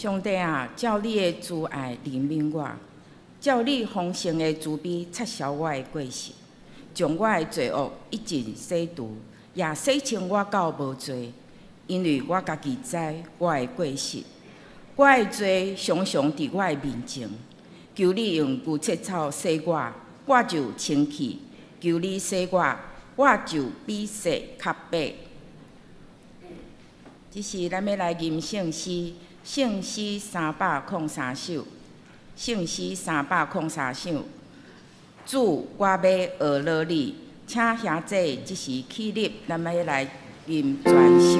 上帝啊，照你的慈爱怜悯我，照你丰盛的慈悲撤销我的过失，将我的罪恶一尽洗除，也洗清我到无罪。因为我家己知我的过失，我的罪常常伫我的面前。求你用牛切草洗我，我就清气；求你洗我，我就比雪较白。这是咱要来吟圣诗，圣诗303首，圣诗303首。主，我要学乐你，请兄弟即时起立，咱要来吟全首。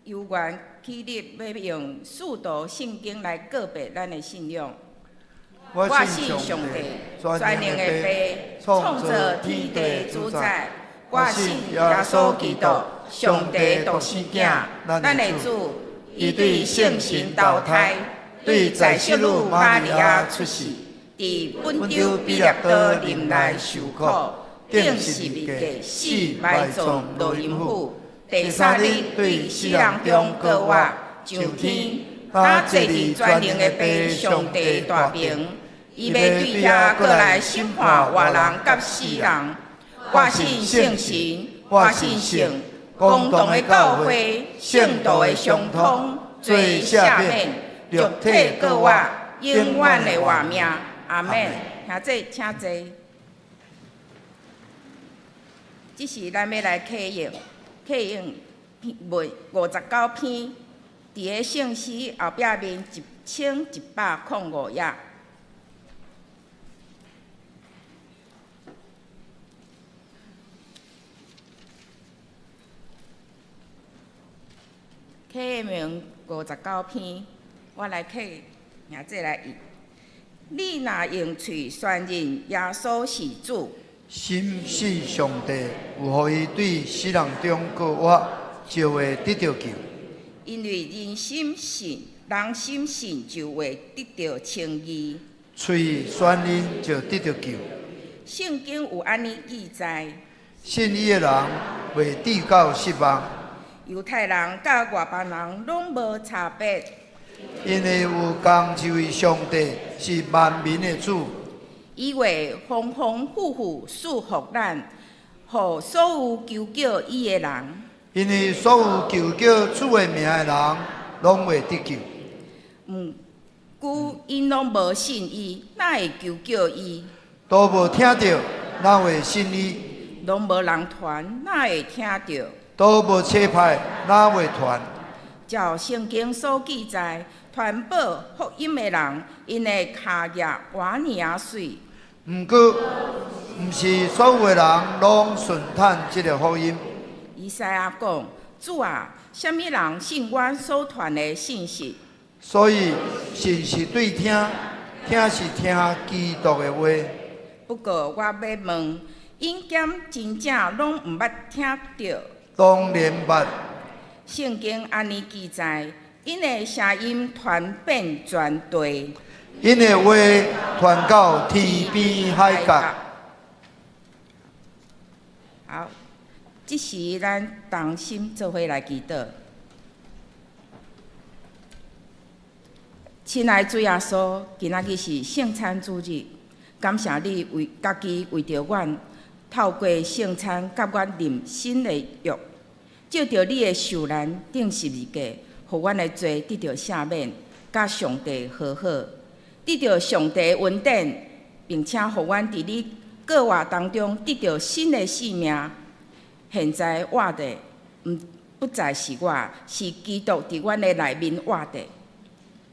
由原起立，要用四道圣经来告白咱的信仰。我信上帝，全能的父，创造天地主宰。我信耶稣基督，上帝独生囝，咱的主，伊对圣神投胎，对在世女玛利亚出世，伫本州比勒岛林内受苦，顶十字架死埋葬落阴府。第三日对死人中告我上天，他坐伫全能的父上帝大屏，伊要对遐过来审判活人甲死人。我信圣神，我信圣，公道的教会，圣道的相通，罪赦免，肉体告我，永远的活命。阿门。兄弟，请坐。这是咱要来启用59篇，伫个圣诗后壁面1105页。启用59篇，我来启，兄弟来译。你若用嘴宣认耶稣是主，心信上帝有予伊对死人中过活，就会得到救。因为人心信就会得到称义。喙宣认就得到救。圣经有安尼记载：信伊的人袂至到失望。犹太人甲外邦人拢无差别，因为有同一位上帝是万民的主。伊会丰丰富富赐福咱，互所有求叫伊的人。因为所有求叫主的名的人，拢会得救。故因拢无信伊，哪会求叫伊？都无听到，哪会信伊？拢无人传，哪会听到？都无车牌，哪会传？照圣经所记载，传播福音的人，因的脚业活尔啊水。毋过，毋是所有的人拢顺探这个福音。以赛亚讲：主啊，什么人信阮所传的信息？所以，信是对听，听是听基督的话。不过我要问，因检真正拢毋捌听到？当然捌。圣经安尼记载，因的声音传遍全地，因的话传到天边海角。好，即时咱同心做伙来祈祷。亲爱的主耶稣，今仔日是圣餐主日，感谢你为家己为着阮，透过圣餐甲阮认新的约，借着你的受难顶十字架，互阮的罪得到赦免，甲上帝和好，得到上帝的恩典，并且互阮伫你过活当中得到新的性命。现在活的不再是我，是基督伫阮的内面活的。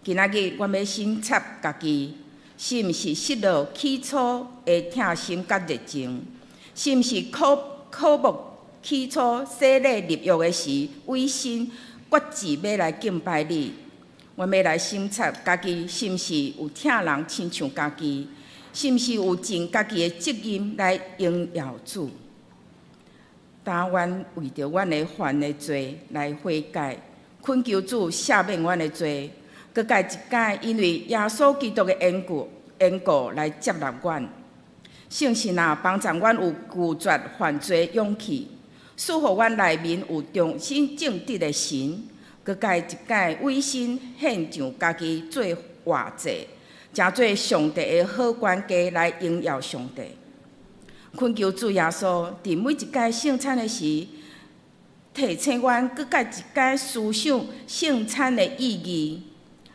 今仔日，阮要审察家己，是毋是失落起初的疼心甲热情？是毋是渴慕起初洗礼立约的时，违心决志要来敬拜你？阮要来审察家己，是毋是有疼人亲像家己？是毋是有尽家己的责任来荣耀主？但阮为着阮的犯的罪来悔改，恳求主赦免阮的罪。搁加一解，因为耶稣基督的缘故来接纳阮。圣神啊，帮助阮有拒绝犯罪的勇气，赐予阮内面有重新正直的心。搁加一解，委身献上家己做活祭，诚做上帝的好管家来荣耀上帝。恳求主耶稣，伫每一届圣餐的时，提醒阮搁加一解思想圣餐的意义。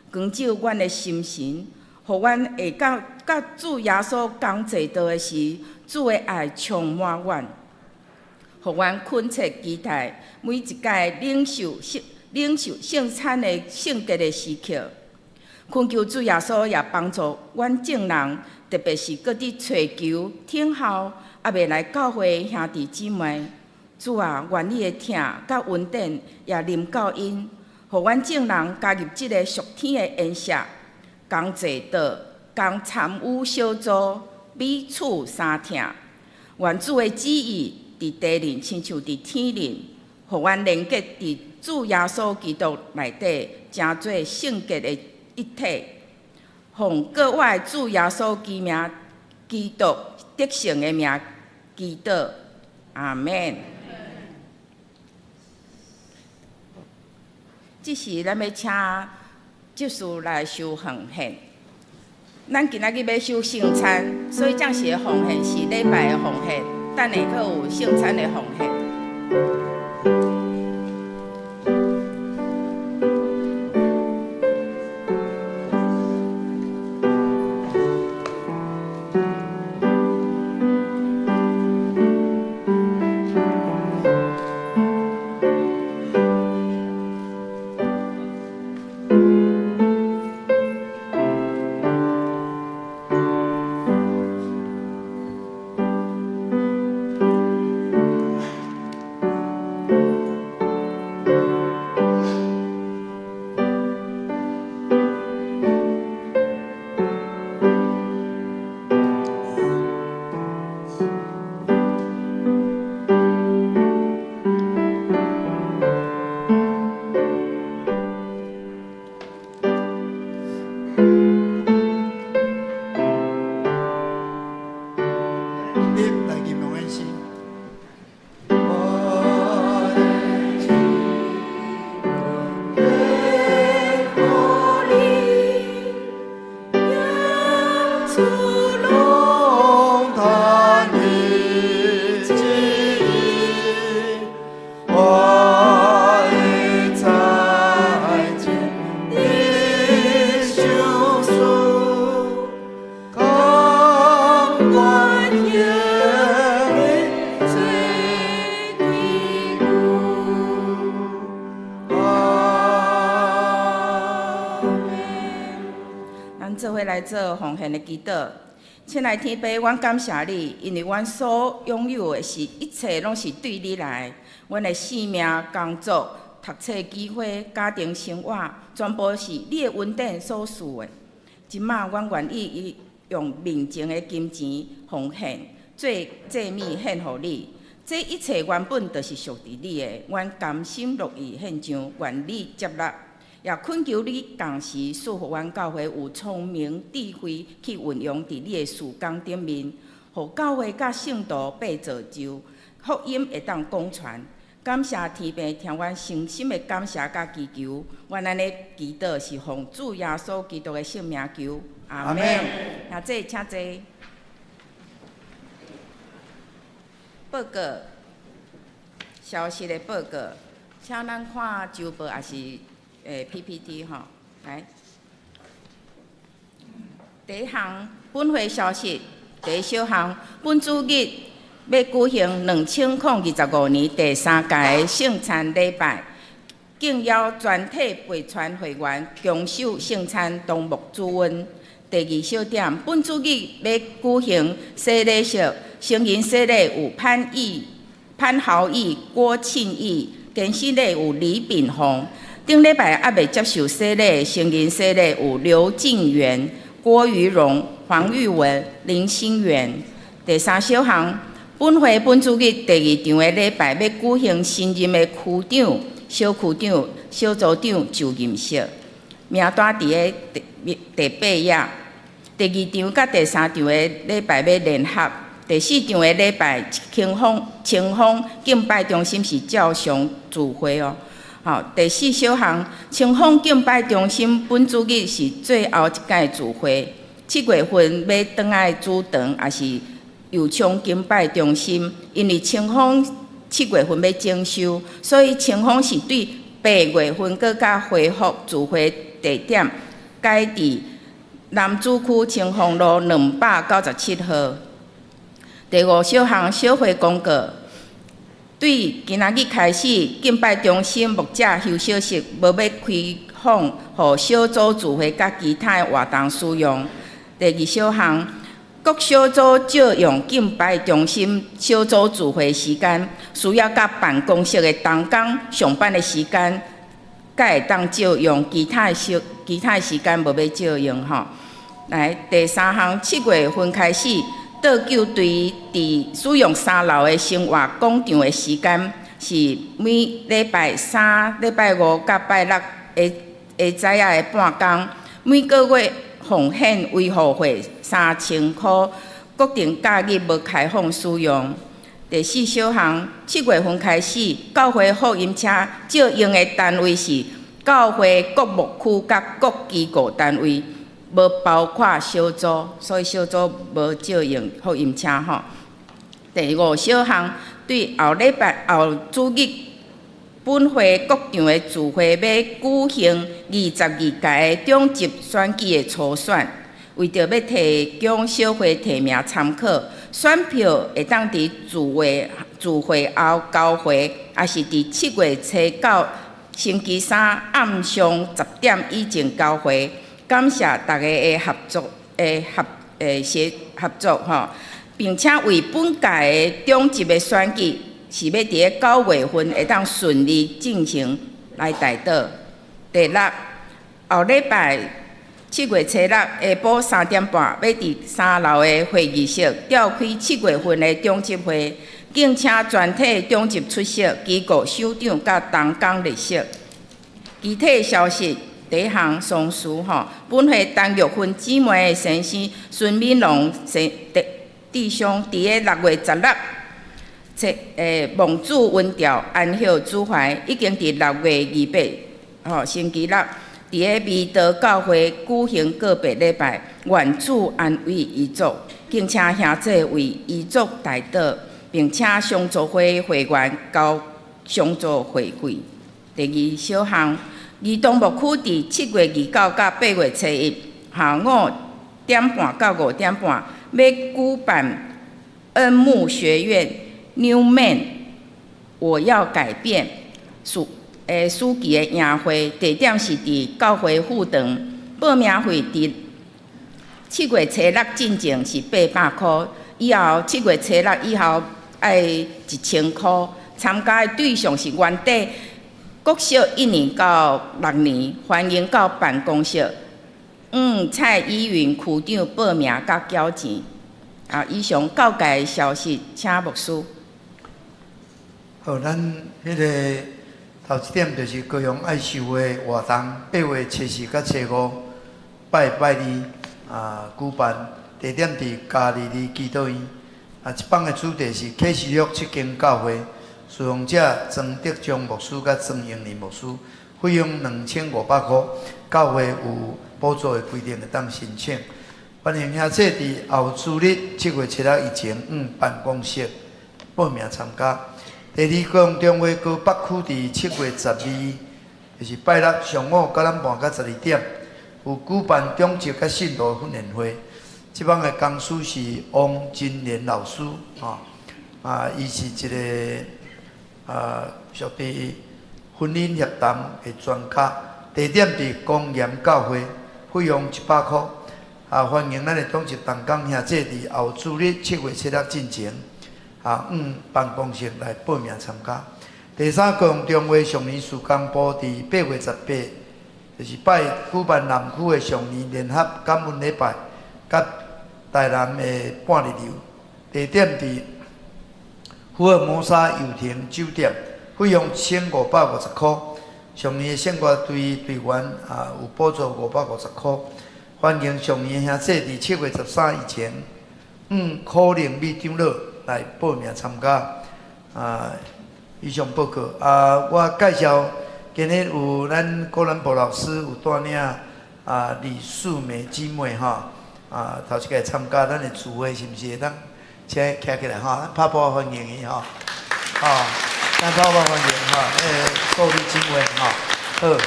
光照阮的心神，互阮会甲主耶稣同坐道的时，主的爱充满阮，互阮恳切期待每一届领受圣餐的圣洁的时刻。恳求主耶稣也帮助阮众人，特别是搁伫找求听候还未来教会兄弟姊妹。主啊，愿你的疼甲恩典也临到因。互阮众人加入即个属天的宴席，共坐道，共参与小组，彼此相听。愿主的旨意伫地人，亲像伫天人，互阮连结伫主耶稣基督内底，成做圣洁的一体。奉各位主耶稣基督得胜的名祈祷，阿免。即时咱要请执事来收奉献。咱今仔日要收圣餐，所以暂时的奉献是礼拜的奉献，等下阁有圣餐的奉献。龙潭的记忆，我的再见的相思，甘愿向你做归故。咱做伙来做奉献的祈祷。亲爱的天父，阮感谢你，因为阮所拥有的是一切拢是对你来。阮的性命、工作、读册机会、家庭生活，全部是你的恩典所赐的。即马，阮愿意用面前的金钱奉献，做祭物献互你。这一切原本就是属于你的，阮甘心乐意献上，愿你接纳。也恳求你同时赐予阮教会有聪明智慧去运用伫你的事工顶面，互教会甲圣徒被造就，福音会当广传。感谢天父，听阮诚心的感谢甲祈求，阮安尼祈祷是奉主耶稣基督的圣名求，阿门。那这请坐。报告，消息的报告，请咱看周报也是。PPT 吼，来，第一项本会消息，第一小项，本主日要举行2025年第3届圣餐礼拜，敬邀全体陪传会员共守圣餐同沐主恩。第二小点，本主日要举行洗礼式，成人洗礼有潘豪义、郭庆义，更洗礼有李炳宏。顶礼拜还未接受洗礼，成人洗礼有刘敬元、郭于荣、黄玉文、林心元。第三小项，本会本主日第2场的礼拜要举行新任的区长、小区长、小组长就任式，名单伫个第8页。第2场甲第3场的礼拜要联合。第4场的礼拜，清风敬拜中心是照常聚会哦。好，第4小项，清风敬拜中心本主日是最后一届聚会，7月份要转来主堂，也是油厂敬拜中心。因为清风7月份要整修，所以清风是对8月份搁较恢复聚会地点，改伫南主区清风路297号。第5小项，小会公告。对今仔日开始，敬拜中心牧者休息室无要开放，予小组聚会甲其他活动使用。第2小项，各小组借用敬拜中心小组聚会时间，需要甲办公室的同工上班的时间，才会当借用，其他时间无要借用吼。来，第3项，7月份开始。倒救对伫使用3楼的生活广场的时间是每礼拜3、礼拜5甲拜6下早仔的半工，每个月奉献维护费3000块，固定假日无开放使用。第4小项，7月份开始，教会福音车借用的单位是教会各牧区甲各机构单位。无包括小组，所以小组无借用福音车吼。第5小项，对后主日本会各场的聚会要举行22届的中级选举的初选，为着要提供小会提名参考，选票会当伫聚会后交回，也是伫7月初9星期3暗上10点以前交回。感谢大家的合作吼，并且为本届的中级的选举是要伫9月份会当顺利进行来带到。第6，后礼拜7月初6下晡3点半，要伫3楼的会议室召开7月份的中级会，敬请全体中级出席机构首长甲同工列席。具体消息。第1项丧事吼，本会陈玉芬姊妹的先生孙敏龙弟兄，伫个6月16，蒙主温调安息主怀，已经伫6月28，星期6，伫个美德教会举行告别礼拜。愿主安慰遗族，敬请兄姐为遗族代祷，并且相助会会员交相助会费。第二小项，儿童牧区伫7月29到8月初1下午点半到5点半，要举办恩牧学院 New Man 我要改变暑期的营会，地点是伫教会副堂，报名费伫7月初6进前是800块，以后7月初6以后爱1000块。参加的对象是原地国小1年到6年，欢迎到办公室蔡依云区长报名甲缴钱。以上教界消息，请牧师。好，咱迄个头一点就是高雄爱受的活动，8月初4到初5拜二举办，地点伫嘉义里基督院。这帮的主题是启示录7间教会，侍奉者曾德忠牧师甲曾英年牧师，费用2500块，教会有补助的规定会当申请。欢迎兄姐伫后主日7月7日以前办公室报名参加。第二，高雄中华高北区伫7月12，就是拜六上午9点半到12点，有举办中职甲信徒训练会。这帮的讲师是王金莲老师，伊是一个属于婚姻协谈的专家。地点伫公园教会，费用100块。欢迎咱的中职同工兄姐伫后主日7月7日进前，办公室来报名参加。第三，高雄中华上年事工部伫8月18，就是举办南区的上年联合感恩礼拜，甲台南的半日游。地点伫福尔摩沙游艇酒店，费用1550块。上年的圣歌队员有补助550块。欢迎上年兄姐伫7月13以前，可能米长老来报名参加。以上报告。我介绍今日有咱郭兰博老师有带领李素梅姊妹头一个参加咱的聚会，是毋是会当请徛起来咱拍拍欢迎伊咱拍拍欢迎各位姊妹好。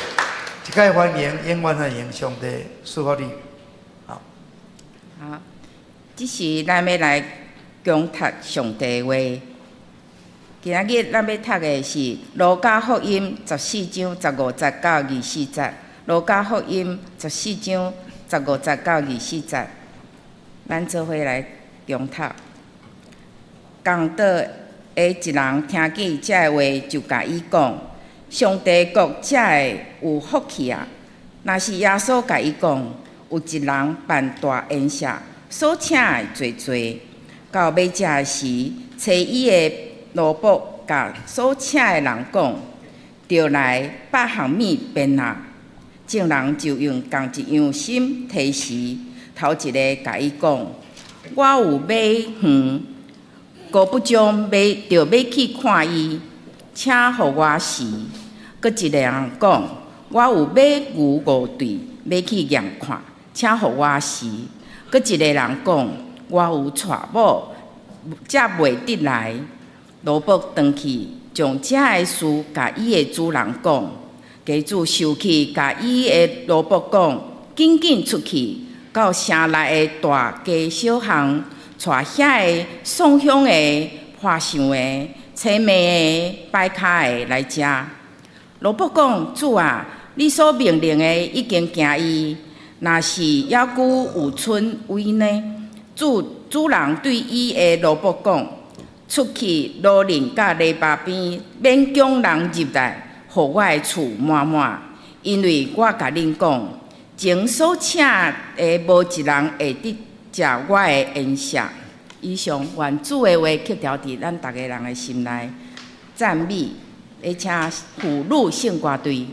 一概欢迎，永远欢迎，上帝祝福你。好，这是咱要来共读上帝话。今仔日咱要读的是《路加福音》14章15节到24节，《路加福音》14章15节到24节，咱做伙来共读。讲道的一人听见这话，就甲伊讲。上帝国才会有福气啊！若是耶稣甲伊讲，有一人办大宴席，所请的侪，到要食的时，找伊的奴仆甲所请的人讲，着来8项米便啊！众人就用同一样心提示。头一个甲伊讲，我有买园，高不将要去看伊，请互我时。搁一个人讲，我有买牛5对，要去验看，请互我时。搁一个人讲，我有娶某，才袂得来。奴仆转去，将这个事甲伊的主人讲。家主受气，甲伊的奴仆讲，紧紧出去，到城内的大街小巷，带遐个送香的、花香的、青梅的、摆卡的来食。奴仆讲：主啊，你所命令的已经行伊，若是还佫有剩位呢？主人对伊的奴仆讲：出去路邻甲篱笆边，免将人入来，互我的厝满满。因为我甲恁讲，前所请的无一人会得食我的宴席。以上愿主的话刻条伫咱逐个人的心内，赞美。要请妇女圣歌队。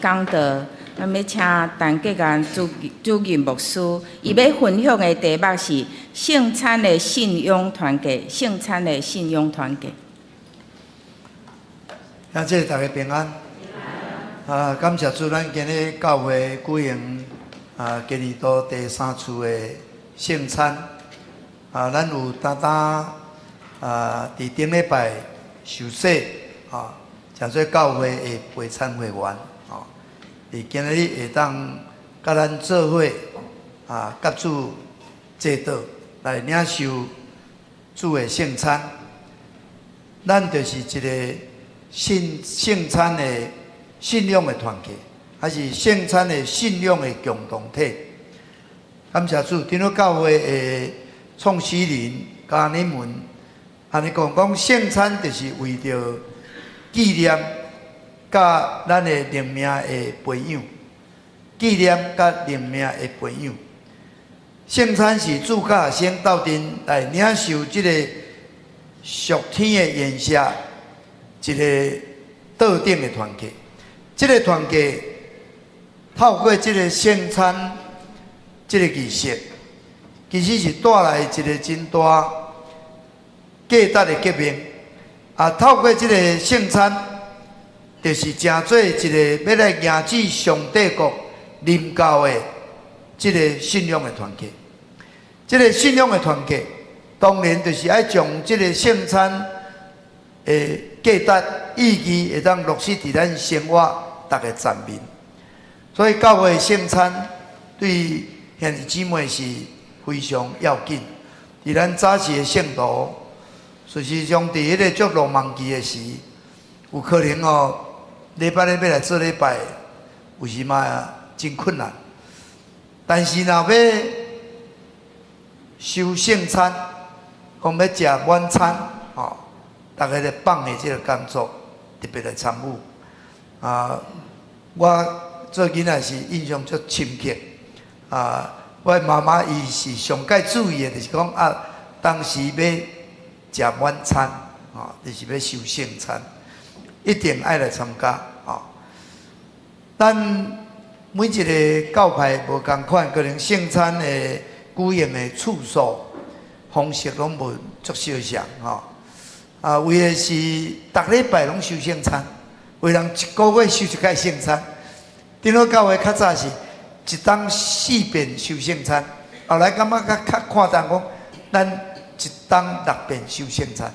讲道，要请陈继元主任牧师，伊要分享的题目是圣餐的信仰团结，圣餐的信仰团结。感谢大家平安。感谢主，咱今日教会举行基督徒第3次的圣餐。咱有伫顶礼拜受洗诚做教会的陪餐会员伫今日会当甲咱做伙甲主祭祷来领受主的圣餐。咱就是一个圣餐的信仰的团结，还是圣餐的信仰的共同体。感谢主，顶日教会的创始人甲你们安尼讲圣餐就是为着纪念甲咱的灵命的培养，纪念甲灵命的培养。圣餐是主甲学生斗阵来领受这个属天的言下，一个道顶的团结。这个团结透过这个圣餐这个仪式，其实是带来一个真大价值的革命。透过这个圣餐，就是成做一个要来迎接上帝国临到的这个信仰的团结。这个信仰的团结，当然就是要将这个圣餐的价值意义会当落实伫咱生活大家层面。所以教会圣餐对兄弟姊妹是非常要紧。伫咱早期的圣徒，事实上伫迄个足浪漫期的时，有可能礼拜日要来做礼拜，有时嘛真困难。但是若要收圣餐，讲要食晚餐，大家咧放的这个工作特别来参与。我做囡仔是印象足深刻。我妈妈伊是上界注意的，就是讲当时要食晚餐，就是要收圣餐，一定爱来参加。咱每一个教派无同款，可能圣餐的举行的次数、方式拢无足相像。为的是逐礼拜拢收圣餐，为人一个月收一届圣餐。顶日教会较早是一冬4遍收圣餐，后来感觉较夸张，讲咱一冬6遍收圣餐。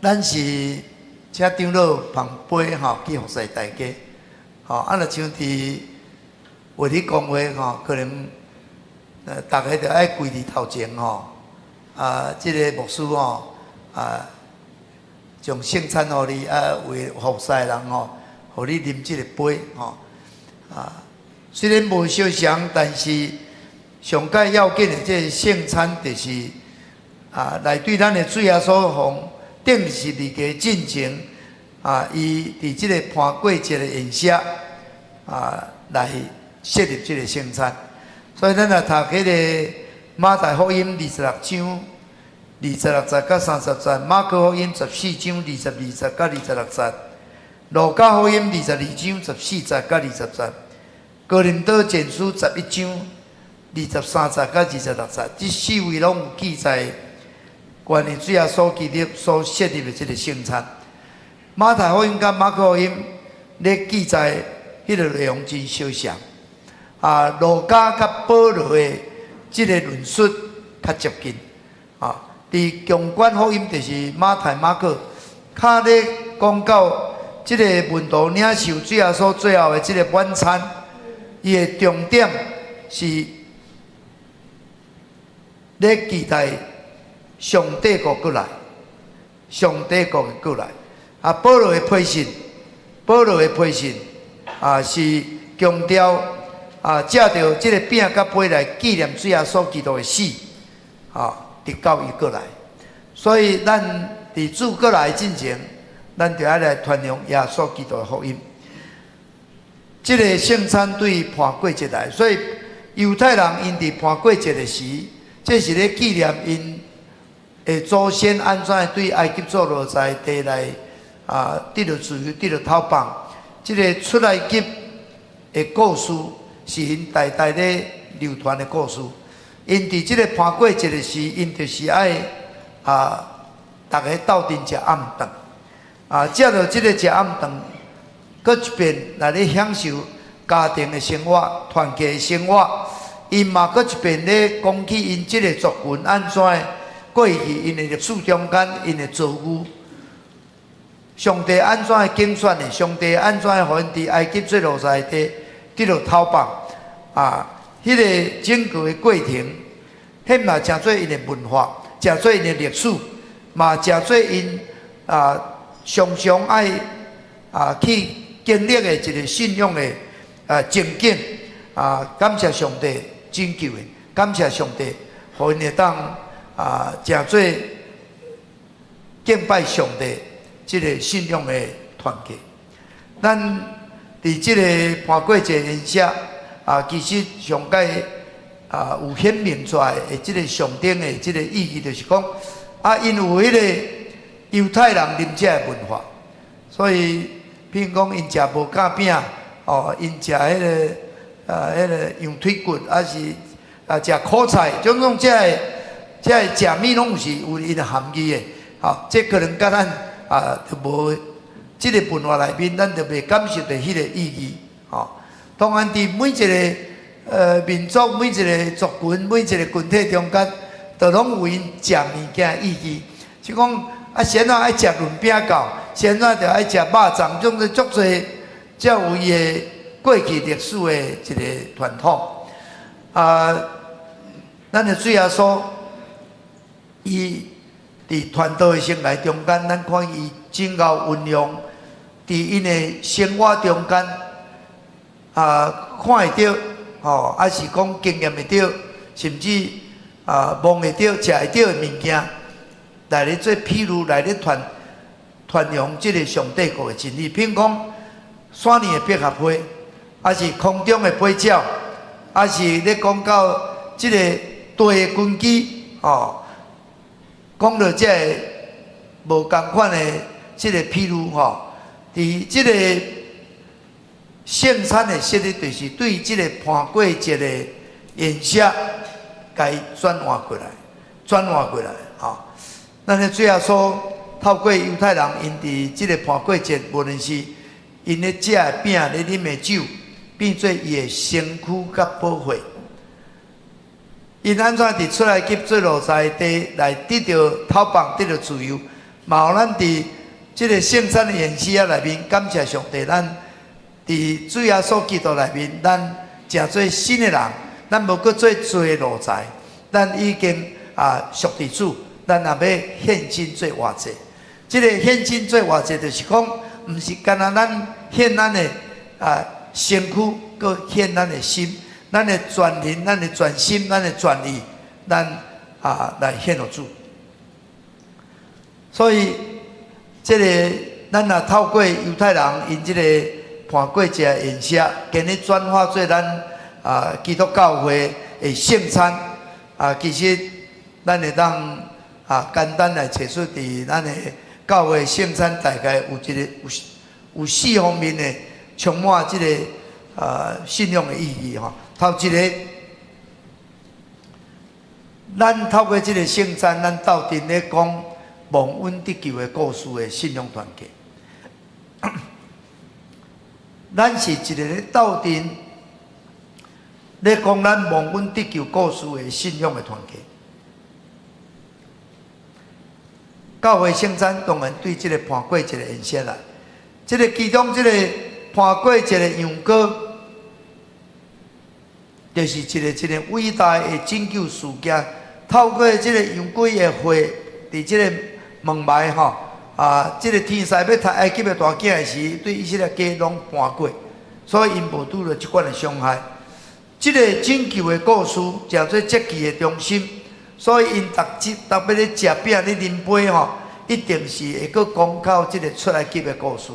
咱是请长老捧杯去服侍大家。若像伫话咧讲话可能大家就爱跪伫头前这个牧师将圣餐互你，为服侍人互你啉这个杯虽然无相像，但是上界要紧的这个圣餐，就是来对咱的主耶稣奉定时日期进前伊伫这个盘过节的宴席来设立这个圣餐。所以咱读迄个马太福音26章26节到30节，马可福音14章22节到26节，路加福音22章14节到20节，哥林多前书11章23节到26节，这4位拢有记载关于主耶稣基督所设立的这个圣餐。马太福音甲马可福音咧记载迄个内容真相像。路加甲保罗的这个论述较接近。伫共管福音就是马太、马可，较咧讲到这个门徒领受主耶稣最后的这个晚餐，伊的重点是咧期待上帝国过来，上帝国的过来。保罗的批信，是强调借着这个饼甲杯来纪念主耶稣基督的死，直到伊过来。所以咱伫主过来之前，咱就要来传扬耶稣基督的福音。这个圣餐对盘过节来，所以犹太人因伫盘过节的时，这是咧纪念因的祖先安怎对埃及做落在地来得到自由，得到讨棒。这个出埃及的故事是因代代咧流传的故事。因伫这个盘过节的时，因就是爱大家斗阵食暗顿，食到这个食暗顿，搁一遍来咧享受家庭的生活、团结的生活。因嘛搁一遍咧讲起因这个族群安怎过去因的历史中间因的遭遇。上帝安怎竞选的？上帝安怎互因伫埃及做奴才地得到讨棒？迄个整个的过程，迄嘛诚做因的文化，诚做因的历史，嘛诚做因常常爱去经历的一个信仰的情景。感谢上帝拯救因，感谢上帝，互因会当诚做敬拜上帝。这个信仰的团结，咱伫这个盘过节宴席其实上界有显明出来的这个上顶的这个意义，就是讲因有迄个犹太人啉食的文化，所以譬如讲因食无甲饼，因食迄个羊腿骨，是食苦菜，种种这食物拢是有因的含义的。这可能甲咱就无这个文化内面，咱就袂感受到迄个意义。当然，伫每一个民族、每一个族群、每一个群体中间，都拢有因食物件意义。就讲先仔爱食润饼糕，先仔就爱食肉粽，种足侪才有伊的过去历史的一个传统。咱的主耶稣，伊伫传道的生涯中间，咱看伊真够运用，伫因的生活中间，看会到，还是讲经验会到，甚至摸会到、食会到的物件，来咧做譬如来咧传扬即个上帝国的真理。譬如讲，山林的百合花，还是空中的飞鸟，还是咧讲到即个地的根基，讲到这个无共款的这个譬如伫这个圣餐的设立，就是对这个盘过节的宴席，该转换过来，咱的最后说，透过犹太人因伫这个盘过节，无论是因咧食的饼、咧啉的酒，变做伊的身躯甲保护。因安怎伫出来去做奴才地来得到讨棒，得到自由，嘛，互咱伫即个圣餐的宴席内面，感谢上帝，咱伫主耶稣基督内面，咱诚做新的人，咱无搁做罪奴才，咱已经属伫主，咱也要献身做活祭。即个献身做活祭，就是讲，毋是干那咱献咱的身躯，搁献咱的心。咱的全灵、咱的全心、咱的全意，咱来献予主。所以，这个咱也透过犹太人因这个盘过节宴席，今日转化做咱基督教会的圣餐。其实咱会当简单来阐述伫咱的教会圣餐，大概有4方面的充满这个信仰的意义头一个，咱透过这个圣餐，咱斗阵咧讲蒙恩得救的故事的信仰团结。咱是一个咧斗阵咧讲咱蒙恩得救故事的信仰的团结。教会圣餐当然对这个盘过节的宴席啦，这个其中这个盘过节的羊羔。就是一个伟大的拯救事件，透过这个羊羔的血，伫这个门外这个天使要杀埃及的大囝的时，对以色列家拢搬过，所以因无拄着即款的伤害。这个拯救的故事，诚做节期的中心，所以因特别咧食饼咧啉杯一定是会搁讲到这个出埃及的故事，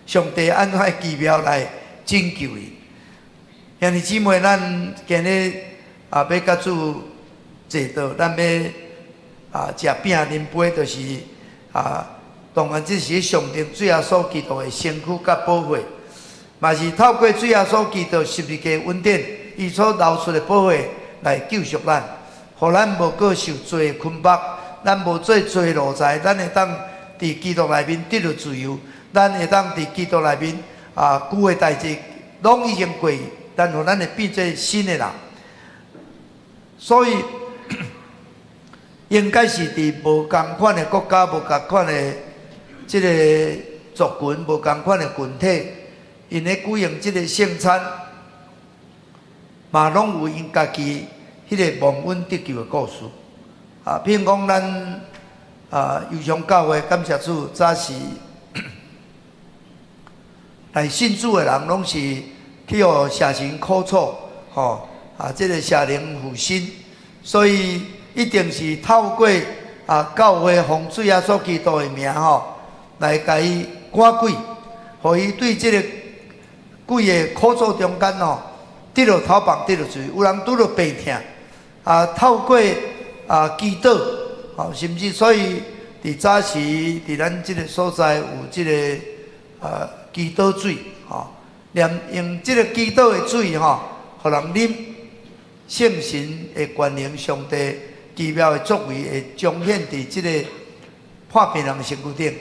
上帝安怎奇妙来拯救伊。兄弟姊妹，咱今日要甲主坐道，咱要食饼啉杯，就是当然这是象征主耶稣基督的身躯甲宝血，嘛是透过主耶稣基督十字架恩典，伊所流出的宝血来救赎咱，互咱无过受罪的捆绑，咱无做罪奴才，咱会当伫基督内面得到自由，咱会当伫基督内面旧的代志拢已经过去，但互咱会变做新的人。所以应该是伫无共款的国家、无共款的即个族群、无共款的群体，因咧举行即个圣餐，嘛拢有因家己迄个蒙恩得救的故事。譬如讲咱友常教会，感谢主，早时来信主的人，拢是去互社神苦楚，即个社灵复兴，所以一定是透过教会奉主耶稣基督的名来甲伊赶鬼，互伊对即个鬼的苦楚中间得到头棒，得到罪。有人拄到病痛，透过祈祷，甚至所以伫早时伫咱即个所在有即个祈祷水，用即个祈祷的水互人啉，圣神的权能、上帝奇妙的作为会彰显伫即个破病人的身躯顶。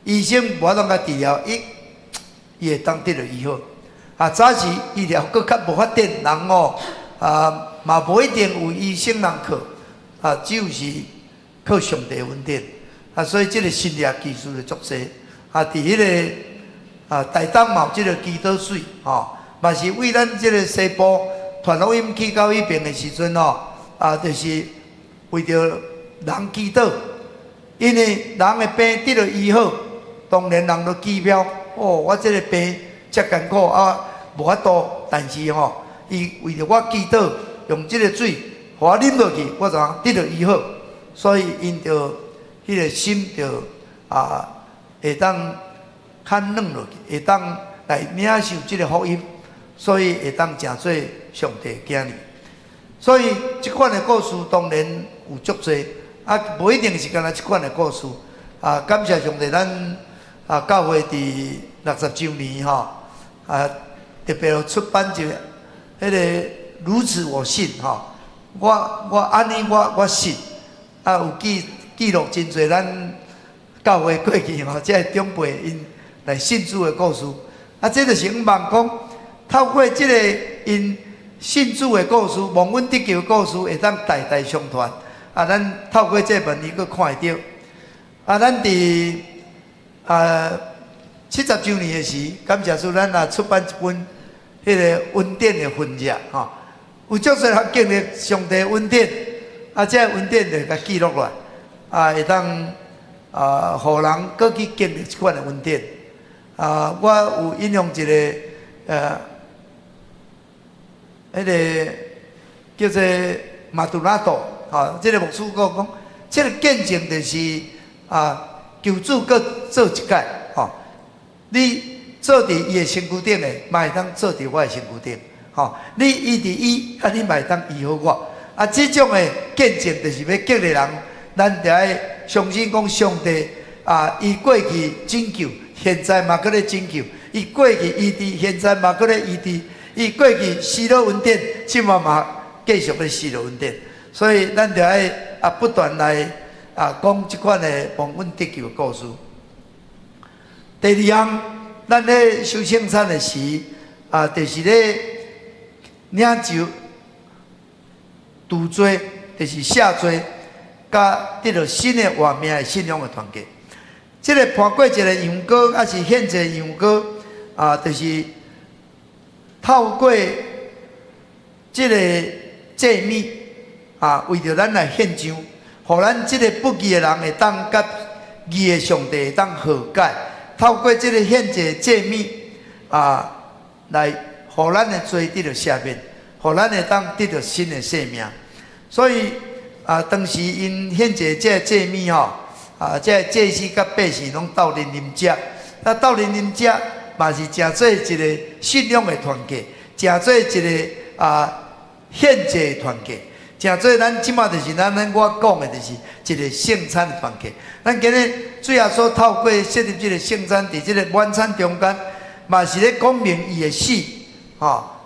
医生无法通甲治疗，伊会当得到医好。早时医疗搁较无发展，人嘛无一定有医生人靠，只有是靠上帝恩典。所以即个新业技术的作势，伫迄个台东嘛有即个祈祷水，嘛是为咱即个西部传福音去到迄边的时阵就是为着人祈祷，因为人的病得到医好。当然人都奇妙，我这个病遮艰苦无法度，但是伊为着我祈祷，用这个水，互我啉落去，我就得到医好，所以因着迄个心着会当较软落去，会当来领受这个福音，所以会当成做上帝囝儿。所以这款的故事当然有足多，无一定是干那这款的故事。感谢上帝，咱教会伫60周年特别出版一个迄个如此我信我安尼我信有记录真侪咱教会过去这长辈因来信主的故事。这就是希望讲，透过这个因信主的故事、蒙恩得救的故事，会当代代相传。咱透过这文，伊阁看会到。咱伫70周年的时，感谢主，咱也出版一本迄个恩典的分页有足侪人经历上帝恩典，这恩典就甲记录落来，会当互人搁去经历这款的恩典。我有引用一个迄个叫做马杜拉多这个牧师讲，这个见证就是求主搁做一届你做伫伊的身躯顶的，嘛会当做伫我的身躯顶。你医伫伊，你嘛会当医好我。这种的见证就是要激励人，咱就要相信讲上帝伊过去拯救，现在嘛搁咧拯救；伊过去医治，现在嘛搁咧医治；伊过去施了恩典，今嘛继续咧施了恩典。所以咱就要不断来讲这款的蒙恩得救的故事。第二项，咱咧修圣餐的时，就是咧领受除罪，就是赦罪，甲得到新的活命的信仰的团结。这个盘过一个羊羔，还是献一个羊羔，就是透过这个祭米，为着咱来献上，互咱这个不义的人会当甲义的上帝会当和解。透过这个献祭祭米来互咱的罪得到赦免，互咱会当得到新的生命。所以当时因献祭这祭米这祭司甲百姓拢斗阵啉食，斗阵啉食嘛是诚做一个信仰的团结，诚做一个献祭的团结，诚做咱即马就是咱我讲的，就是一个圣餐的团契。咱今日主耶稣透过设立这个圣餐，伫这个晚餐中间，嘛是咧讲明伊的死，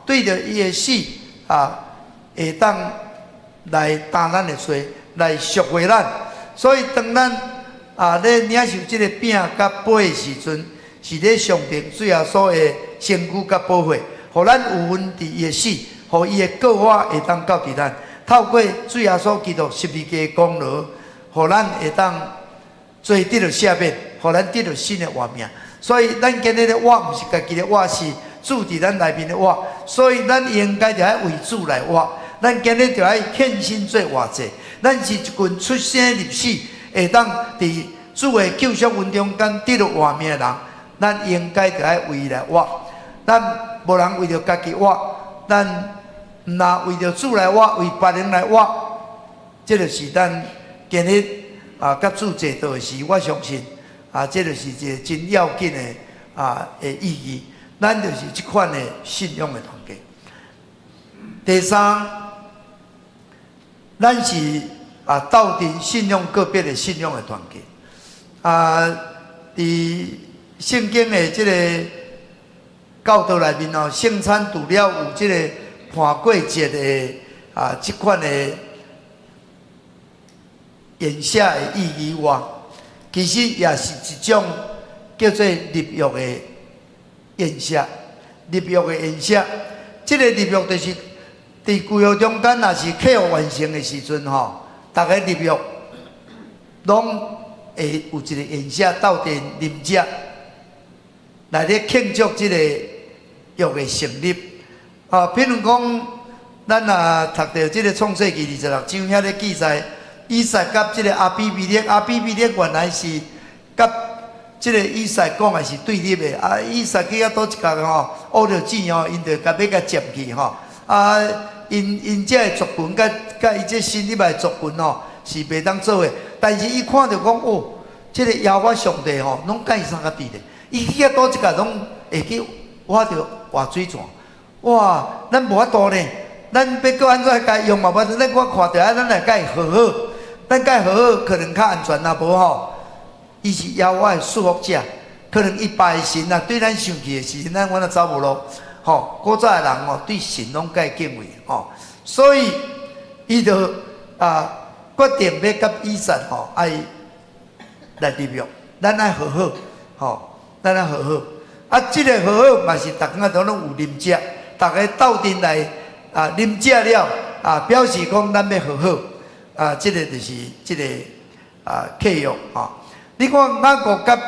对着伊的死会当来担咱的罪，来赎回咱。所以当咱咧领受这个饼甲杯的时阵，是咧上帝主耶稣的身躯甲保血，互咱有份伫伊的死，互伊的果化会当到伫咱。透过主耶稣基督十字架的功劳，互咱会当罪得到赦免，互咱得到新的活命。所以咱今日的活毋是家己的活，是主伫咱内面的活。所以咱应该就要为主来活。咱今日就要献身做活祭。咱是一群出生入死，会当伫主的救赎运中间得到活命的人。咱应该就要为伊来活。咱无人为着家己活，咱毋若为着主来活，为别人来活，这就是咱今日甲主坐道的时，我相信这就是一个真要紧的的意义。咱就是这款的信仰的团契。第三，咱是斗阵信仰个别的信仰的团契。伫圣经的这个教导内面圣餐除了有这个盘过节的这款的言下的意义外，其实也是一种叫做立约的言下。立约的言下，这个立约就是伫旧约中间，若是客户完成的时阵大家立约拢会有一个言下斗阵啉食，来咧庆祝这个约的成立。譬如讲，咱读到这个创世纪26章遐咧记载，以撒甲这个阿比米勒，阿比米勒原来是甲这个以撒讲的是对立的。以撒去到倒一角挖着钱因就甲要甲占去因这个族群甲伊这新立的族群是袂当做的。但是伊看到讲这个耶和华上帝拢甲伊相甲比的，伊去到倒一角拢会去挖着活水泉。哇！咱无法度呢，咱要搁安怎甲用嘛？无咱我看到咱来甲伊和好，咱甲伊和好可能较安全啊，无伊是耶和华的束缚者，可能伊拜神对咱生气的时阵，咱我走无路。古早的人对神拢介敬畏所以伊就决定要甲以撒爱来立约，咱爱和好，咱爱和好。这个和好嘛是逐工都拢有啉食。大家斗阵来啉食了表示讲咱要和好这个就是这个契约你看雅各甲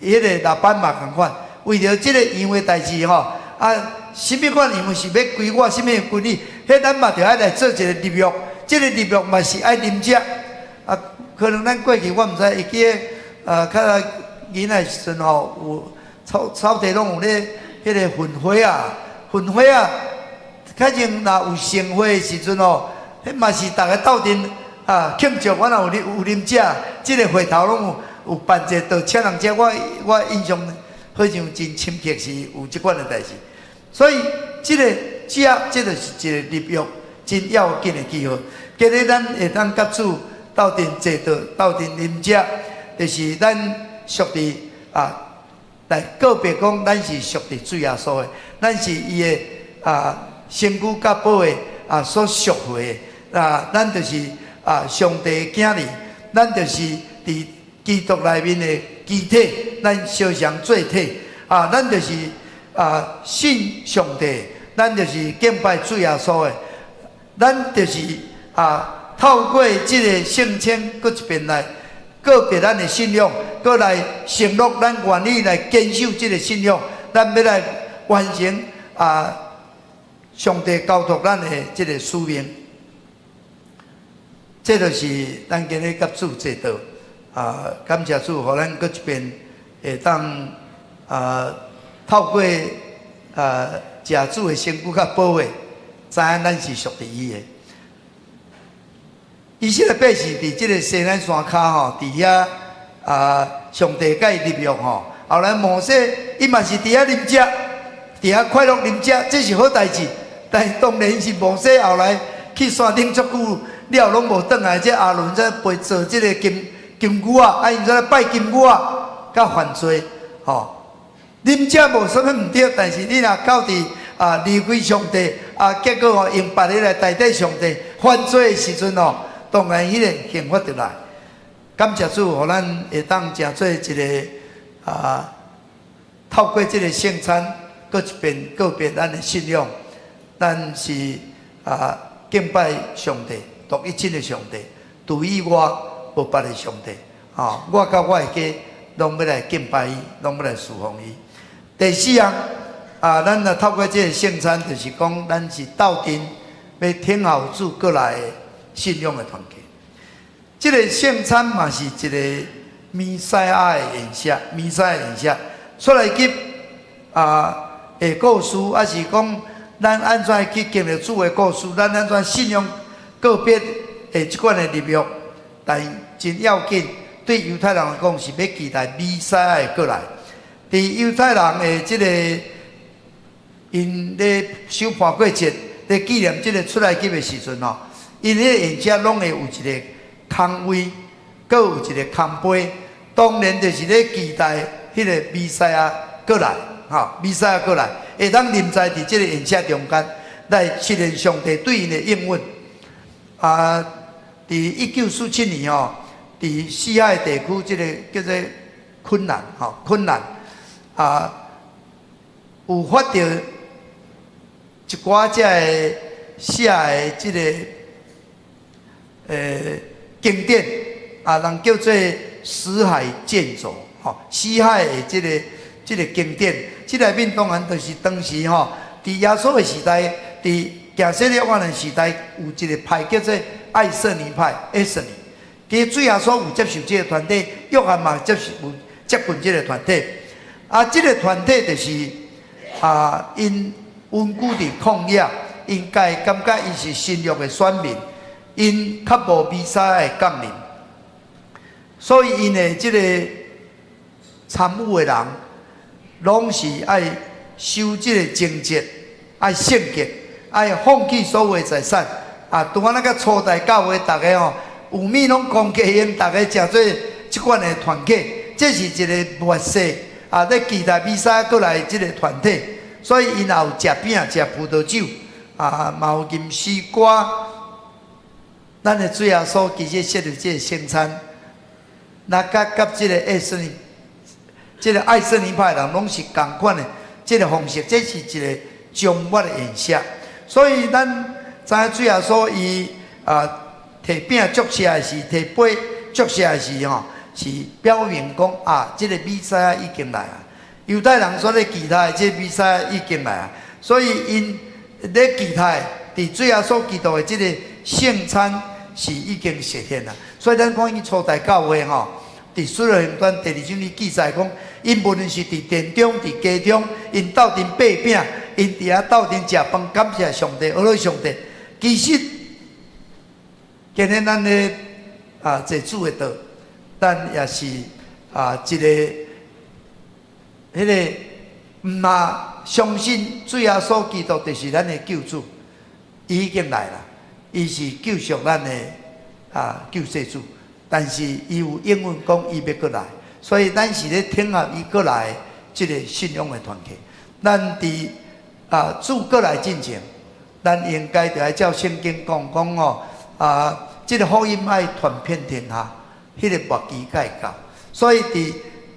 迄个老板嘛同款，为着这个样的代志什么款样是要归我，什么归你，迄咱嘛就要来做一个立约。这个立约嘛是爱啉食可能咱过去我毋知会记较囡仔时阵有草地拢有咧。迄个焚火较前若有盛会的时阵迄嘛是逐个斗阵庆祝。我若有啉食，即个会头拢有办者，就请人食。我印象好像真深刻，是有即款的代志。所以即个食，即就是一个立约真要紧的记号。今日咱会当甲主斗阵坐道，斗阵啉食，就是咱属伫来告别讲，咱是属伫主耶稣的，咱是伊的身躯甲宝的所赎回的咱就是上帝的囝儿，咱就是伫基督内面的肢体，咱相相做体咱就是信上帝，咱就是敬拜主耶稣的，咱就是透过这个圣餐，搁一遍来。告别咱的信仰，搁来承诺咱愿意来坚守这个信仰，咱要来完成上帝交托咱的这个使命。这就是咱今日甲主坐道感谢主，互咱搁一遍会当透过食主的身躯甲宝血，知影咱是属于伊的。以色列百姓伫即个西南山骹伫遐上帝甲伊立约后来摩西伊嘛是伫遐啉食，伫遐快乐啉食，这是好代志。但当然是摩西后来去山顶足久了，拢无转来。这阿伦才陪做这个金牛啊，因在拜金牛啊，甲犯罪吼。恁遮无啥物毋对，但是你若到伫离开上帝结果用别个来代替上帝犯罪的时阵当然迄个刑罚就来。感谢主，互咱会当成做一个透过这个圣餐，搁一遍告别咱的信仰。咱是敬拜上帝，独一真的上帝，除以我无别的上帝。我甲我的家拢要来敬拜伊，拢要来侍奉伊。第四样咱透过这个圣餐，就是讲咱是斗阵要听候主过来的信仰的团契。这个圣餐嘛是一个弥赛亚的影像，弥赛亚的影像出来去的故事，还是讲咱安怎去经历主的故事，咱安怎信仰个别的即款的立约，但真要紧。对犹太人来讲，是要期待弥赛亚的过来。伫犹太人的即个因咧守盘过节，咧纪念即个出来集的时阵因迄个宴车拢会有一个空位，搁有一个空杯，当然就是咧期待迄个弥赛亚过来，弥赛亚过来，会当临在伫即个宴车中间，来实现上帝对因的应允。伫1947年伫西海地区即个叫做昆兰，有发到一寡只个写的即个经典人叫做《死海剑走》死海的即个经典，即内面当然就是当时伫耶稣的时代，伫行色列万人时代，有一个派叫做爱色尼派 （S 尼）。其实主耶稣有接受这个团体，约翰嘛有接近这个团体。这个团体就是因稳固伫旷野，因感觉伊是新约的选民，因较无弥赛亚的降临，所以因的这个参与的人，拢是爱守这个贞洁，爱圣洁，爱放弃所有的财产。拄啊那个初代教会，大家有物拢公家用，大家诚做即款的团契，这是一个末世咧期待弥赛亚过来即个团体，所以因也有食饼、食葡萄酒，嘛有吟诗歌。咱的主耶稣其实设立即个圣餐，那甲即个爱色尼，即个爱色尼派人拢是同款的即个方式，这是一个终末的演示。所以咱知影主耶稣伊摕饼祝谢的时，摕杯祝谢的时是表明讲即个弥赛亚已经来啊。犹太人所咧期待即个弥赛亚已经来啊，所以因咧期待伫主耶稣基督的即个圣餐是已经实现啦。所以咱看伊初代教会伫使徒行传第2章里记载讲，因无论是伫殿中、伫家中，因斗阵掰饼，因伫遐斗阵食饭，感谢上帝，阿罗上帝。其实今日咱咧坐主的道，咱也是一个迄个毋相信主耶稣基督就是咱的救主，伊已经来了，伊是救赎咱的救世主。但是伊有应允讲伊要过来，所以咱是咧听候伊过来即个信仰的团契。咱伫主过来之前，咱应该着爱照圣经讲即个福音爱传遍天下，迄个末期才会到。所以伫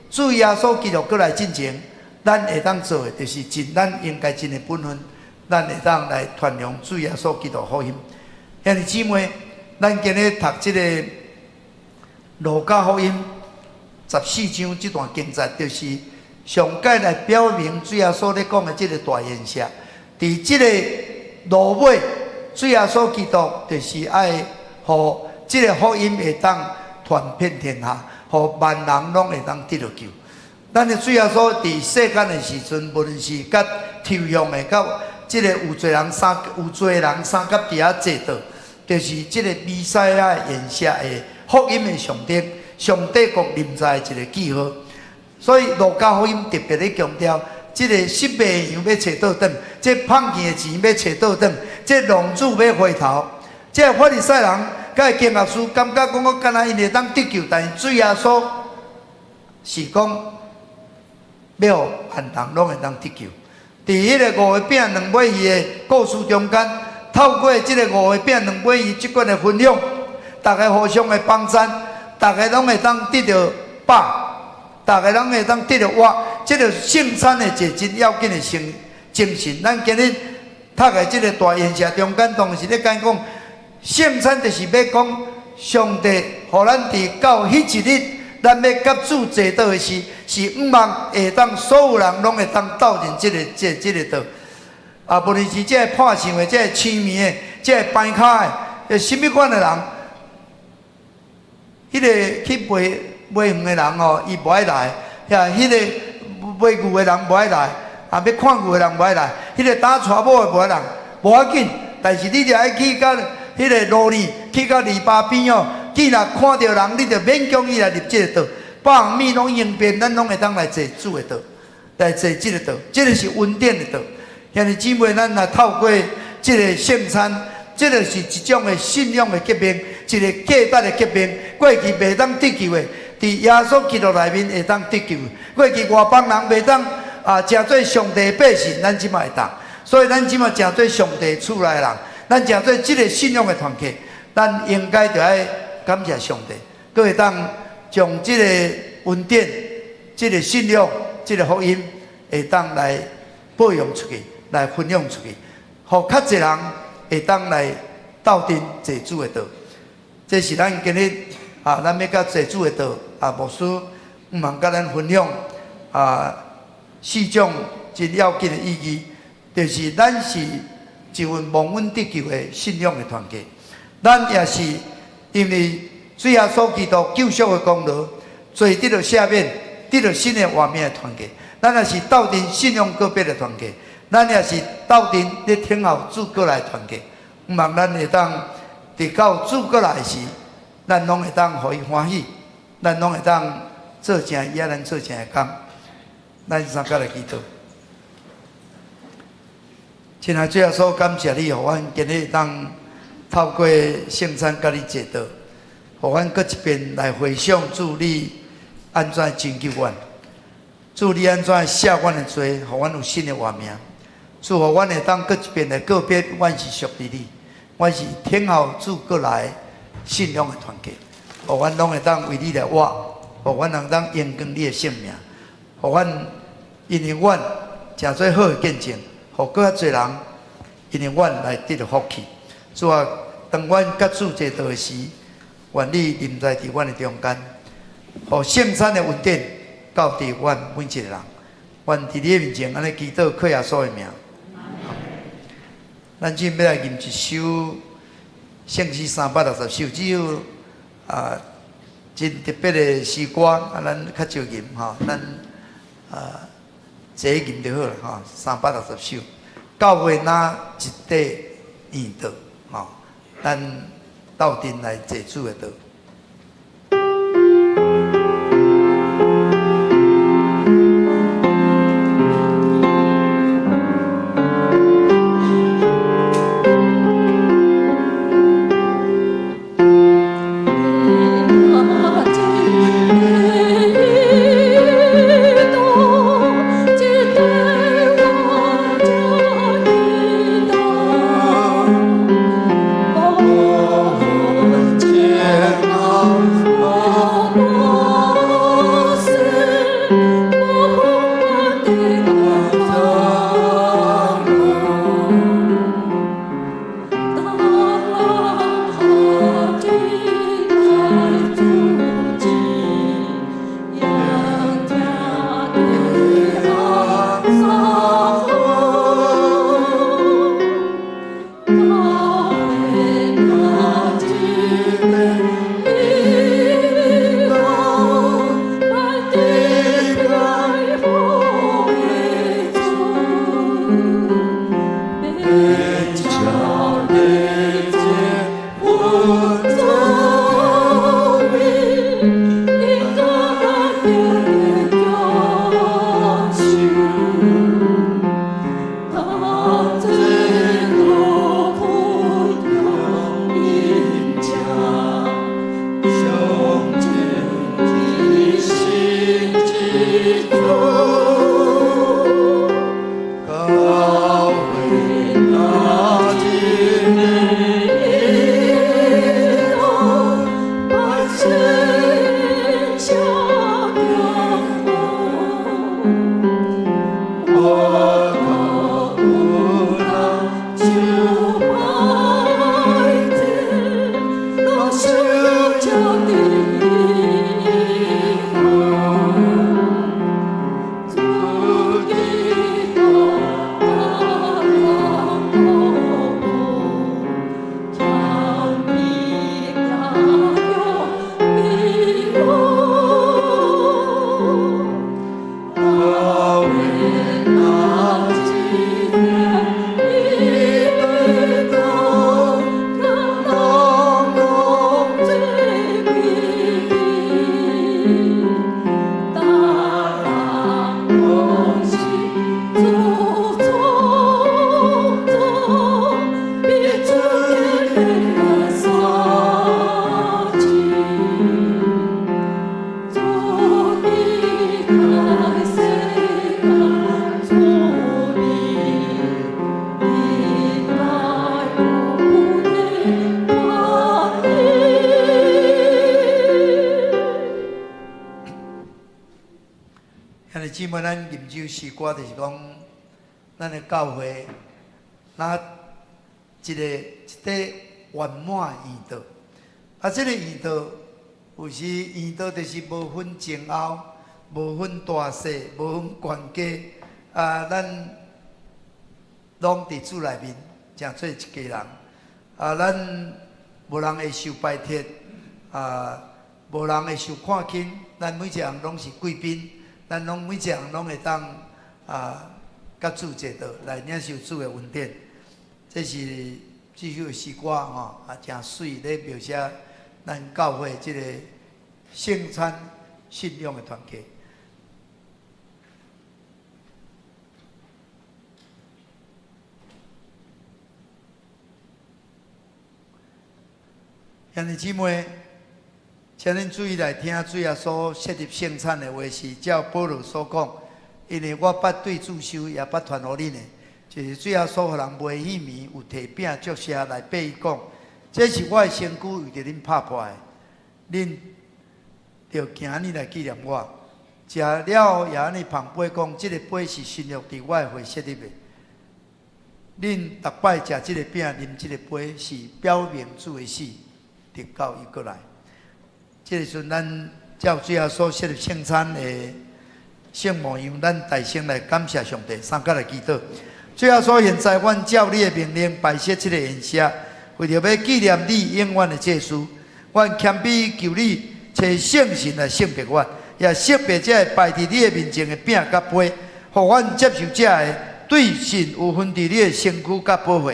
主耶稣基督过来之前，咱会当做的就是尽咱应该尽的本分，咱会当来传扬主耶稣基督福音。兄弟姊妹，咱今日读即个路加福音14章这段经节，就是上界来表明主耶稣咧讲的这个大演示。伫这个路尾，主耶稣基督就是爱互这个福音会当传遍天下，互万人拢会当得到救。咱的主耶稣伫世间的时阵，无论是甲抽象的，甲这个有罪人三甲伫遐坐倒，就是这个弥赛亚演示的福音的上帝国临在一个记号。所以路加福音特别咧强调，这个失败羊要找倒转，这胖见的钱要找倒转，这浪子要回头，这法利赛人甲经学师感觉讲，我敢若因会当得救，但是主耶稣是讲，要互万人拢会当得救。伫迄个5个饼2尾鱼的故事中间，透过即个5个饼2尾鱼即款的分享，大家互相的帮衬，大家拢会当得到饱，大家拢会当得到活。即个圣餐的一个真要紧的精神。咱今日读的即个大演社中间，当时咧讲圣餐就是要讲上帝，互咱伫到迄一日，咱要甲主坐倒的时，是毋望会当所有人拢会当斗阵即个道。啊，无论是即个破相的、即个痴迷的、即个掰卡的，什么款的人，迄个去卖鱼的人哦，伊无爱来；呀，迄个卖牛的人无爱来，啊，要看牛的人无爱来；迄个打娶某的无爱人，无要紧。但是你著爱去到迄个路里，去到篱笆边哦，既然看到人，你著勉强伊来入即个道。百行米拢应变，咱拢会当来坐主的道，来坐即个道，即个是恩典的道。兄弟姊妹，咱若透过即个圣餐，即个是一种的信仰的革命，一个价值的革命。过去袂当得救的，伫耶稣基督内面会当得救。过去外邦人袂当诚做上帝的百姓，咱即卖会当。所以咱即卖诚做上帝厝内的人，咱诚做即个信仰的团契，咱应该着爱感谢上帝，佫会当将即个恩典、即个信仰、即个福音，会当来播扬出去，来分享出去，互较侪人会当来斗阵坐主的道。这是咱今日咱要甲坐主的道牧师毋茫甲咱分享4种真要紧的意义，就是咱是一份蒙恩得救的信仰的团契，咱也是因为主耶稣基督救赎的功劳，做得到赦免，得到新的活命的团契。咱也是斗阵信仰个别的团契，咱也是斗阵咧听候主过来的团契。毋茫咱会当伫到主过来时，咱拢会当互伊欢喜，咱拢会当做正伊咱做正的工。咱三甲来祈祷。亲爱主耶稣，感谢你，互阮今日当透过圣餐甲你坐道，互阮搁一遍来回想主你安怎拯救阮，主你安怎赦阮的罪，互阮有新的活命。主，互阮会当搁一遍来告别，阮是属于你，阮是听候主过来信仰的团契，互阮拢会当为你来活，互阮能当延光你的性命，互阮因为阮诚做好的见证。互搁较侪人因为阮来得到福气。主啊，当阮甲主坐道的时，愿你临在伫阮的中间，互圣餐的恩典到伫阮每一个人。愿伫你的面前安尼祈祷，靠耶稣的名。咱今要来吟一首圣诗360首，只有真特别的诗歌，咱较少吟吼，咱坐吟就好了360首。教会哪一块圆道咱斗阵来坐主的道。妹咱吟酒诗歌就是讲，咱的教会，那一块圆满圆道。啊，这个圆道，有时圆道就是无分前后，无分大小，无分悬低。啊，咱拢伫主内面，诚做一家人。啊，咱无人会受排斥，啊，无人会受看轻。咱每一个人拢是贵宾，咱拢每一个人拢会当甲主一道来领受主的恩典。这是这首诗歌吼，诚水咧描写咱教会这个圣餐信仰的团契。兄弟姊妹，请恁注意来听主耶稣设立圣餐的话是照保罗所讲，因为我捌对主修，也捌传互恁的，就是主耶稣互人袂戏迷，有摕饼祝谢来八伊讲，这是我的身躯为着恁拍破的，恁着今日来纪念我。食了后也安尼捧杯讲，这个杯是新约伫我的会设立的。恁逐摆食这个饼，啉这个杯，是表明主的死。直到伊过来，这个时阵，咱照主耶稣设立圣餐的圣模样，咱大声来感谢上帝，三角来祈祷。主耶稣，现在阮照你的命令摆设这个宴席，为着要纪念你永远的祭司，阮谦卑求你找圣神来圣别阮，也识别这摆伫你的面前的饼甲杯，互阮接受这个对神有分伫你的身躯甲保护，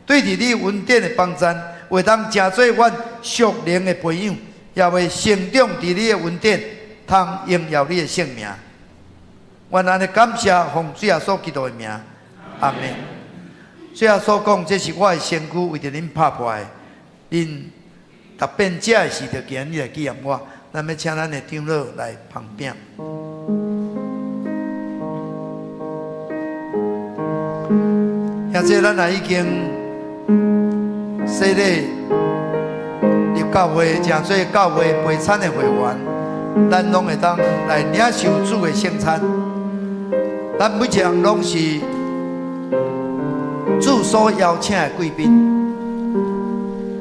对伫你恩典的帮助。会当成做阮属灵的朋友，也会成长伫你的恩典，通荣耀你的圣名。阮安尼感谢奉主耶稣基督的名，阿门。主耶稣讲，这是我的身躯，为着恁拍破的，恁逐遍食的时，着今日来纪念我。咱要请咱的长老来捧饼。现在咱也已经。说咧，入教会，诚做教会陪餐的会员，咱拢会当来领受主的圣餐。咱每一个人拢是主所邀请的贵宾。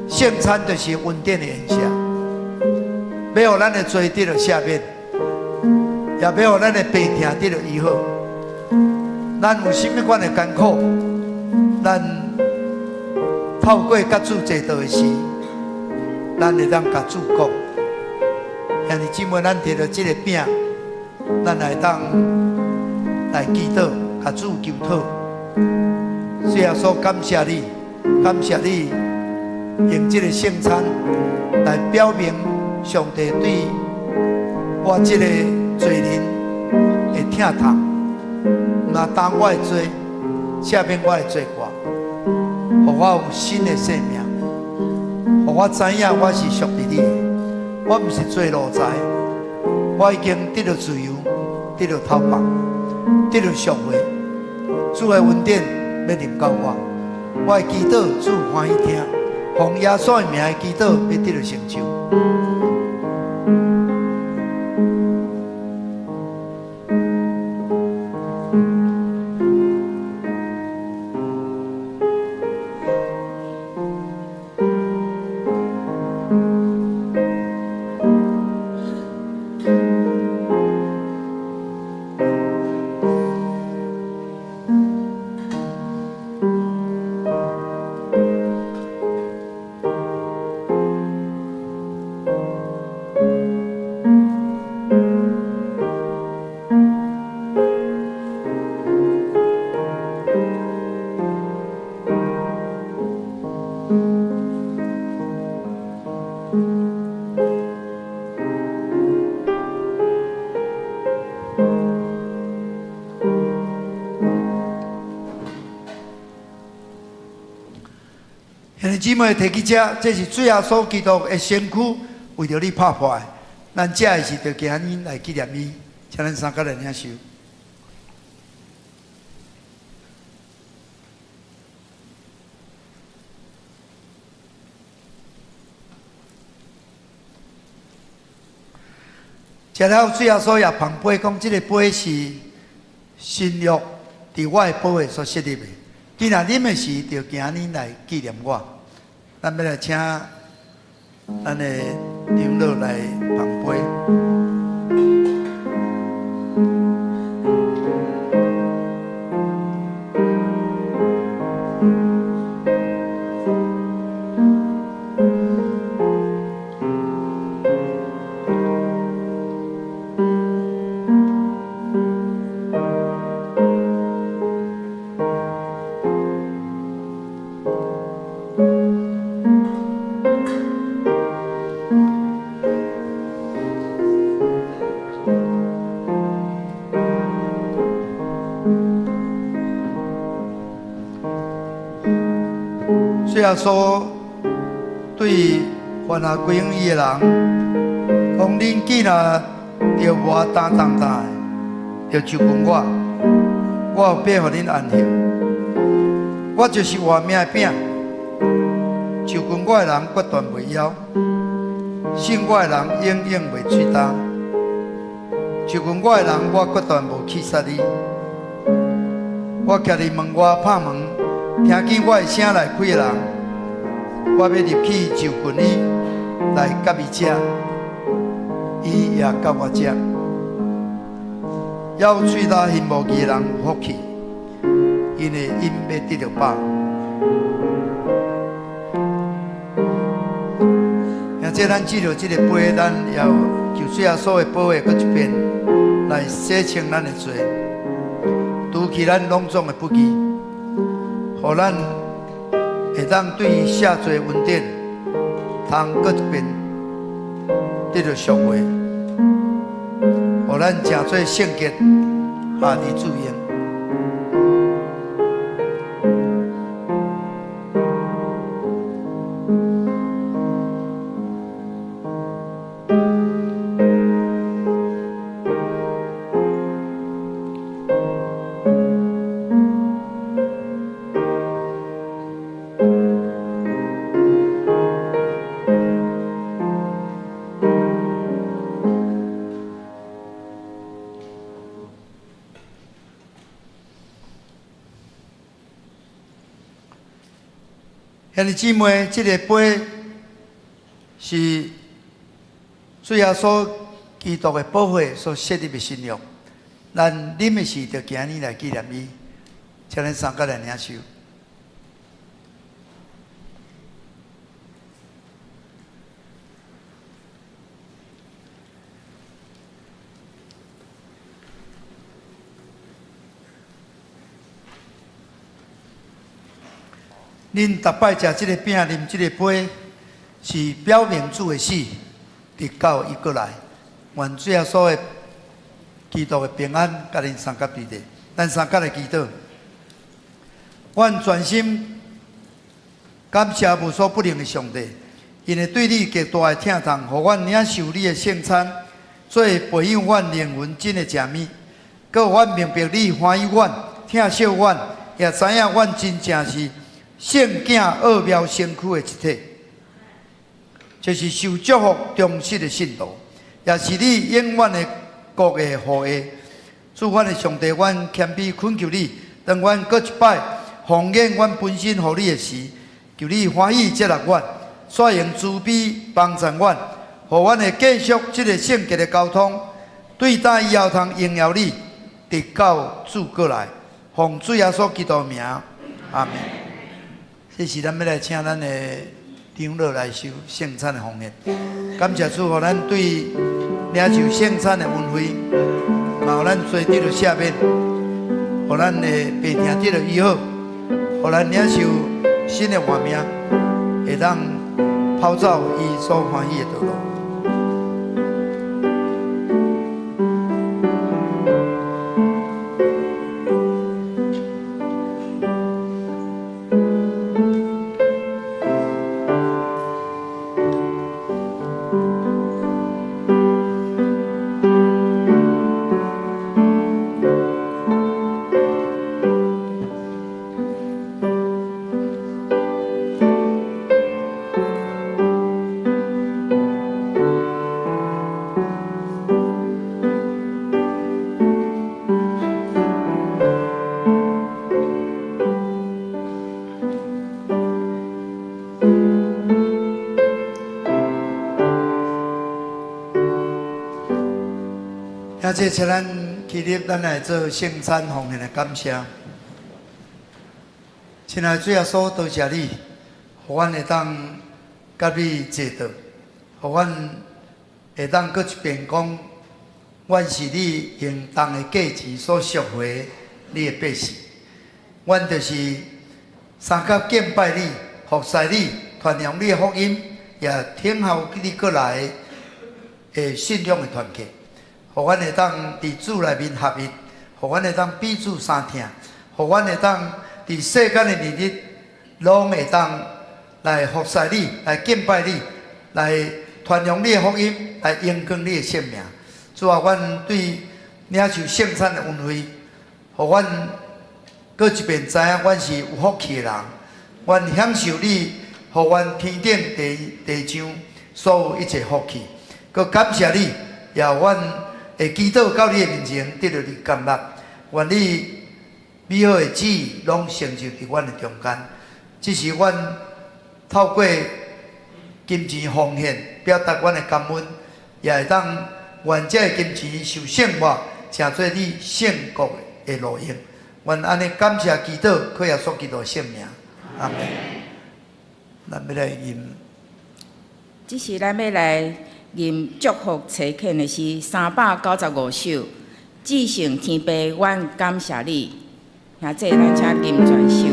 圣餐就是恩典的宴席，要互咱的罪得到赦免，也要互咱的病痛得到医好。咱有甚物款的艰苦，咱透过甲主坐道的时，咱会当甲主讲，兄弟姊妹，咱摕到这个饼，咱来当来祈祷，甲主求讨。主耶稣，感谢你，感谢你用这个圣餐来表明上帝对我这个罪人的疼痛，那担我的罪，赦免我的罪过。互我有新的生命，互我知影我是属于你的，我不是做奴才，我已经得到自由，得到头目，得到赎回。主的恩典要临到我，我的祈祷主欢喜听，奉耶稣的名的祈祷要得到成就。姊妹提起这，这是主耶稣基督的身躯，为着你拍破的。咱食的是着今日来纪念伊，请咱三个来领受。食了主耶稣也捧杯，讲这个杯是新约伫我的宝血所设立的。既然啉的时，就今日来纪念我。咱要来请咱的长老来捧杯。虽然说对犯下归向伊的人，讲恁既然着我担当担，着就问我有必互恁安息。我就是活命的饼，就问我的人决断袂枵，信我的人永远袂吹干。就问我的人，我决断无去杀你。我徛伫门外拍门，听见我的声来开的人，我要入去就近伊，来甲伊食，伊也甲我食。要喙焦行无义的人有福气，因为因要得到饱。像这咱记着这个杯，咱要就水耶稣的宝血，搁一遍来洗清咱的罪，除去咱拢总的不义，互咱会当对下罪恩典，通搁一遍得到赎回，互咱诚做圣洁，下地主用。兄弟姊妹，这个杯是主耶稣基督的宝血所设立的新约，咱啉的时就今日来纪念伊，请咱三个来领受。恁逐摆食这个饼、啉这个杯，是表明主的死，直到伊过来。愿主耶稣的基督的平安，甲恁三甲对地。咱三甲来祈祷。愿全心感谢无所不能的上帝，因为对你极大的疼痛，互阮领受你的圣餐，做培养阮灵魂真的食物，搁阮明白你欢喜阮、疼惜阮，也知影阮真正是圣囝奥妙身躯的一体，就是受祝福忠实的信徒，也是你永远的国的护卫。主阮的上帝，阮谦卑恳求你，当阮搁一摆奉献阮本身予你的时，求你欢喜接纳阮，率用慈悲帮助阮，互阮会继续这个圣洁的交通，对待以后通荣耀你，直到主过来。奉主耶稣基督的名，阿门。这是咱要来请咱的长老来受圣餐的奉献。感谢主，互咱对领受圣餐的恩惠，嘛互咱罪得到赦免，互咱的病痛得到医好，互咱领受新的活命，会当跑走伊所欢喜的道路。这请咱起立，咱来做圣餐奉献的感谢。亲爱的主耶稣，多谢你，互阮会当甲你坐道，互阮会当搁一遍讲，阮是你应当的价值所赎回你的百姓。阮就是三甲敬拜你、服侍你、传扬你的福音，也听候你过来的信仰的团契。互阮会当伫主内面合一，互阮会当彼此相听，互阮会当伫世间的日子，拢会当来服侍你，来敬拜你，来传扬你的福音，来荣光你的性命。主啊，阮对领受圣餐的恩惠，互阮搁一遍知影，阮是有福气的人。阮享受你，互阮天顶地上所有一切福气。搁感谢你，也阮会祈祷到你的面前，得到你甘乐。愿你美好的旨意拢成就伫阮的中间。这是阮透过金钱奉献，表达阮的感恩，也会当愿这金钱受圣化，成做你圣国的路用。愿安尼感谢祈祷，靠耶稣基督的圣名，阿门。咱要来吟，这是咱要来吟祝福祈恳的诗395首，至圣天父，阮感谢你。兄弟，咱请吟全首。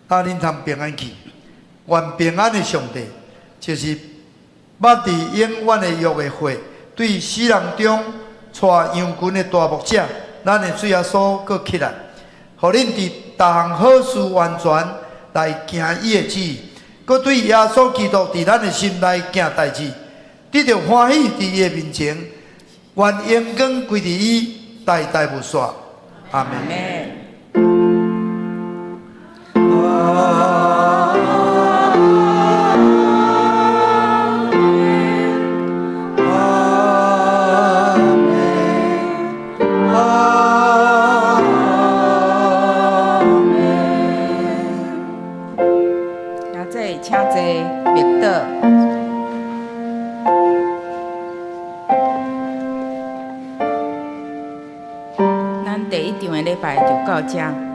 带恁通平安去，愿平安的上帝，就是捌伫永远的约的会，对死人中带羊群的大牧者，咱的主耶稣搁起来，互恁伫逐项好事完全来行伊的旨意，搁对耶稣基督伫咱的心内行代志，得到欢喜伫伊的面前，愿荣光归伫伊，代代无煞。阿门。请坐密道。咱第一场的礼拜就到这。